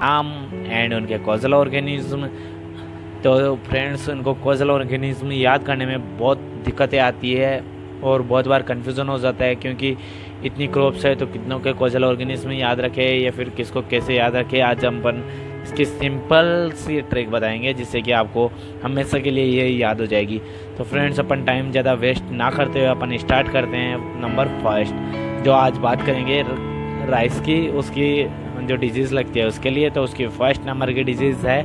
नाम एंड उनके causal organism. तो फ्रेंड्स, उनको कॉजल ऑर्गेनिज्म याद करने में बहुत दिक्कतें आती है और बहुत बार कन्फ्यूज़न हो जाता है, क्योंकि इतनी क्रॉप्स है तो कितनों के कॉजल ऑर्गेनिज्म याद रखे या फिर किसको कैसे याद रखे। आज हम अपन इसकी सिंपल सी ट्रिक बताएंगे जिससे कि आपको हमेशा के लिए ये याद हो जाएगी। तो फ्रेंड्स, अपन टाइम ज़्यादा वेस्ट ना करते हुए अपन स्टार्ट करते हैं। नंबर फर्स्ट जो आज बात करेंगे राइस की, उसकी जो डिजीज़ लगती है उसके लिए, तो उसकी फर्स्ट नंबर की डिजीज़ है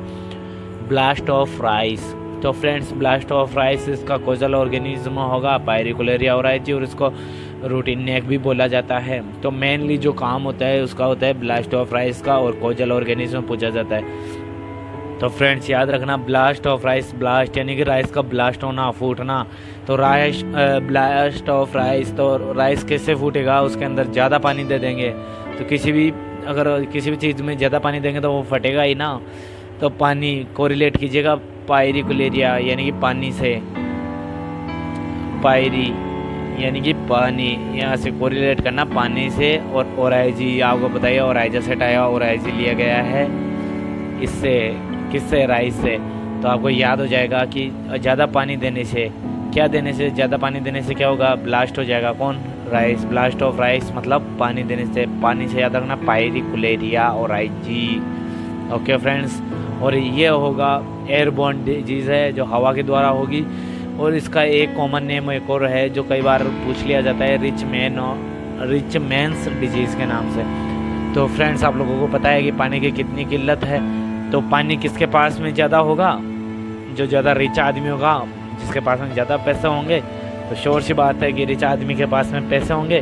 ब्लास्ट ऑफ राइस। तो फ्रेंड्स, ब्लास्ट ऑफ राइस इसका कॉजल ऑर्गेनिज्म होगा पायरिकुलेरिया ओराइजी, और इसको रूटीन नेक भी बोला जाता है। तो मेनली जो काम होता है उसका होता है ब्लास्ट ऑफ राइस का, और कॉजल ऑर्गेनिज्म पूछा जाता है। तो फ्रेंड्स याद रखना, ब्लास्ट ऑफ राइस, ब्लास्ट यानी कि राइस का ब्लास्ट होना, फूटना। तो राइस ब्लास्ट ऑफ राइस, तो राइस कैसे फूटेगा, उसके अंदर ज़्यादा पानी दे देंगे। तो अगर किसी भी चीज़ में ज़्यादा पानी देंगे तो वो फटेगा ही ना। तो पानी कोरिलेट कीजिएगा पायरिकुलेरिया यानी कि पानी से, पायरी यानी कि पानी, यहाँ से कोरिलेट करना पानी से, और ओराइजी आपको बताइए ओराइजा से हटाया, ओराइजी लिया गया है इससे, किससे, राइस से। तो आपको याद हो जाएगा कि ज़्यादा पानी देने से क्या, देने से ज़्यादा पानी देने से क्या होगा, ब्लास्ट हो जाएगा। कौन, राइस। ब्लास्ट ऑफ राइस मतलब पानी देने से, पानी से याद रखना पायरिकुलेरिया ओराइजी। ओके फ्रेंड्स, और ये होगा एयरबोर्न डिजीज़ है जो हवा के द्वारा होगी। और इसका एक कॉमन नेम एक और है जो कई बार पूछ लिया जाता है, रिच मैन्स डिजीज़ के नाम से। तो फ्रेंड्स, आप लोगों को पता है कि पानी की कितनी किल्लत है। तो पानी किसके पास में ज़्यादा होगा, जो ज़्यादा रिच आदमी होगा, जिसके पास में ज़्यादा पैसे होंगे। तो श्योर सी बात है कि रिच आदमी के पास में पैसे होंगे,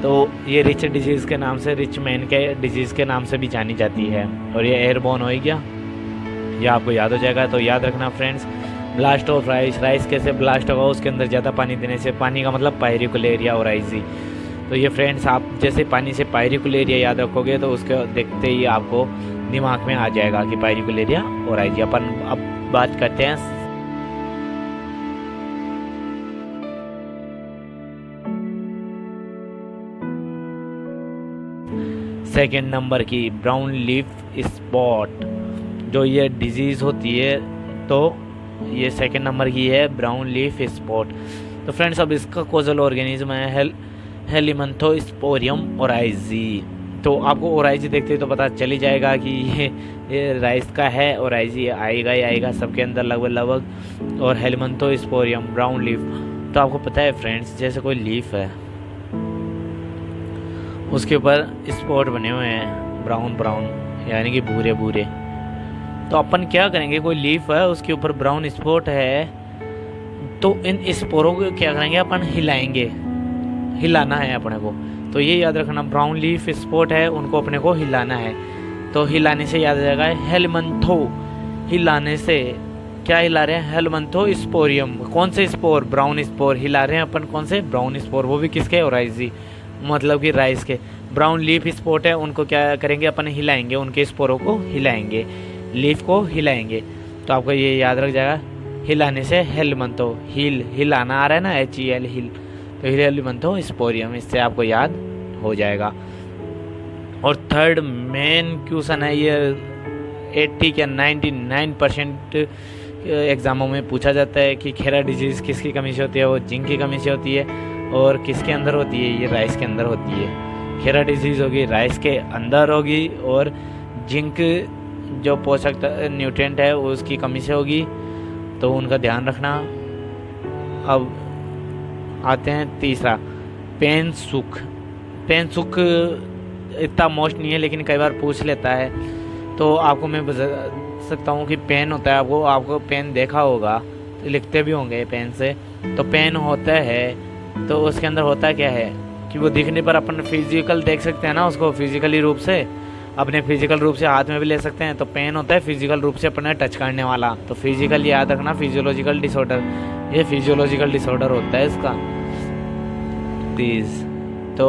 तो ये रिच डिजीज़ के नाम से, रिच मैन के डिजीज़ के नाम से भी जानी जाती है। और ये एयरबोर्न हो गया, ये आपको याद हो जाएगा। तो याद रखना friends, blast of rice, rice कैसे ब्लास्ट होगा, उसके अंदर ज़्यादा पानी देने से, पानी का मतलब पायरिकुलेरिया ओराइजी। तो ये फ्रेंड्स, आप जैसे पानी से पायरिकुलेरिया याद रखोगे तो उसके देखते ही आपको दिमाग में आ जाएगा कि पायरिकुलेरिया ओराइजी। अपन अब बात करते हैं सेकेंड नंबर की, ब्राउन लीफ स्पॉट। जो ये डिजीज़ होती है तो ये सेकेंड नंबर की है, ब्राउन लीफ स्पॉट। तो फ्रेंड्स, अब इसका कॉजल ऑर्गेनिज्म है हेलिमैंथोस्पोरियम ओराइजी। तो आपको ओराइजी देखते ही तो पता चल ही जाएगा कि ये राइस का है, ओराइजी आएगा ही आएगा सबके अंदर लगभग। और हेलिमैंथोस्पोरियम ब्राउन लीफ, तो आपको पता है फ्रेंड्स, जैसे कोई लीफ है उसके ऊपर स्पॉट बने हुए हैं ब्राउन ब्राउन यानी कि भूरे भूरे। तो अपन क्या करेंगे, कोई लीफ है उसके ऊपर ब्राउन स्पॉट है, तो इन स्पोरों को क्या करेंगे, अपन हिलाएंगे, हिलाना है अपने को। तो ये याद रखना, ब्राउन लीफ स्पॉट है उनको अपने को हिलाना है। तो हिलाने से याद आ जाएगा हेलिमैंथो, हिलाने से क्या हिला रहे हैं, हेलिमैंथोस्पोरियम। कौन से स्पोर, ब्राउन स्पोर हिला रहे हैं अपन, कौन से, ब्राउन स्पोर, वो भी किसके, ओराइजी मतलब कि राइस के। ब्राउन लीफ स्पॉट है उनको क्या करेंगे अपन, हिलाएंगे, उनके स्पोरों को हिलाएंगे, लीफ को हिलाएंगे। तो आपको ये याद रख जाएगा, हिलाने से हेलिमैंथो, हिलाना आ रहा है ना, HEL हिल, तो हेलिमैंथोस्पोरियम, इससे आपको याद हो जाएगा। और थर्ड मेन क्वेश्चन है, ये 80 या 99% एग्जामों में पूछा जाता है कि खेरा डिजीज़ किसकी कमी से होती है, वो जिंक की कमी से होती है। और किसके अंदर होती है, ये राइस के अंदर होती है। खेरा डिजीज़ होगी राइस के अंदर होगी, और जिंक जो पोषक न्यूट्रिएंट है वो उसकी कमी से होगी, तो उनका ध्यान रखना। अब आते हैं तीसरा, पेन सुख। पेन सुख इतना मोस्ट नहीं है लेकिन कई बार पूछ लेता है, तो आपको मैं बता सकता हूँ कि पेन होता है, आपको पेन देखा होगा, तो लिखते भी होंगे पेन से। तो पेन होता है तो उसके अंदर होता क्या है कि वो दिखने पर अपन फिजिकल देख सकते हैं ना उसको, फिजिकली रूप से, अपने फिजिकल रूप से हाथ में भी ले सकते हैं। तो पेन होता है फिजिकल रूप से अपने टच करने वाला। तो फिजिकल याद रखना, फिजियोलॉजिकल डिसऑर्डर, ये फिजियोलॉजिकल डिसऑर्डर होता है इसका प्लीज। तो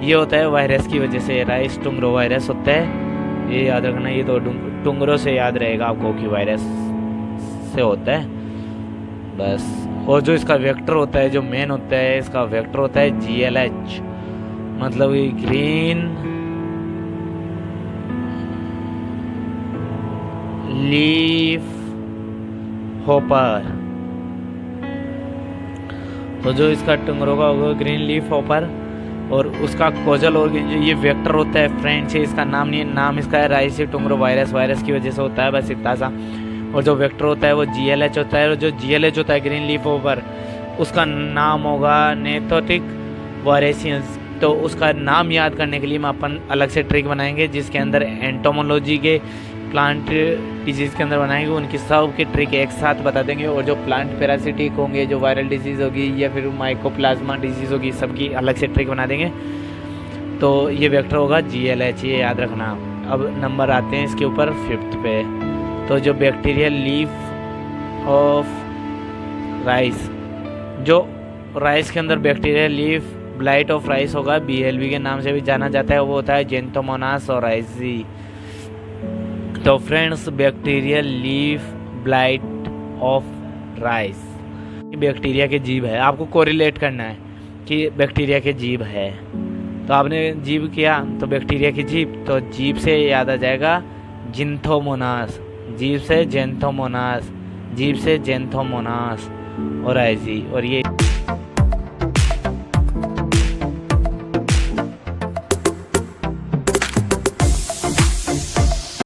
ये होता है वायरस की वजह से, राइस टुंगरो वायरस होता है, ये याद रखना। ये तो टुंगरो से याद रहेगा आपको कि वायरस से होता है बस। और जो इसका वेक्टर होता है, जो मेन होता है इसका वेक्टर होता है GLH, मतलब ग्रीन लीफ हॉपर। तो जो इसका टुंगरों का होगा ग्रीन लीफ हॉपर, और उसका कोजल ऑर्गन जो ये वेक्टर होता है फ्रेंच है, इसका नाम नहीं है, नाम इसका है राइसी टुंगरो वायरस की वजह से होता है, बस इतना सा। और जो वेक्टर होता है वो GLH होता है, और जो GLH होता है ग्रीन लीफ हॉपर, उसका नाम होगा नेथोटिक वायरेसियंस। तो उसका नाम याद करने के लिए हम अपन अलग से ट्रिक बनाएंगे, जिसके अंदर एंटोमोलॉजी के प्लांट डिजीज़ के अंदर बनाएंगे, उनकी सब की ट्रिक एक साथ बता देंगे। और जो प्लांट पैरासिटिक होंगे, जो वायरल डिजीज़ होगी या फिर माइकोप्लाज्मा डिजीज़ होगी, सबकी अलग से ट्रिक बना देंगे। तो ये वेक्टर होगा GLH, ये याद रखना। अब नंबर आते हैं इसके ऊपर 5th पे। तो जो बैक्टीरियल लीफ ऑफ राइस, जो राइस के अंदर bacterial leaf blight of rice होगा, BLB के नाम से भी जाना जाता है, वो होता है जेंथोमोनास ओराइसी। तो friends, bacterial leaf blight of rice bacteria के जीव है। आपको कोरिलेट करना है कि बैक्टीरिया के जीव है। तो आपने जीव किया तो बैक्टीरिया की जीव, तो जीव से याद आ जाएगा जिंथोमोनास, जीव से जेंथोमोनास, जीव से जेंथोमोनास ओराइसी। और ये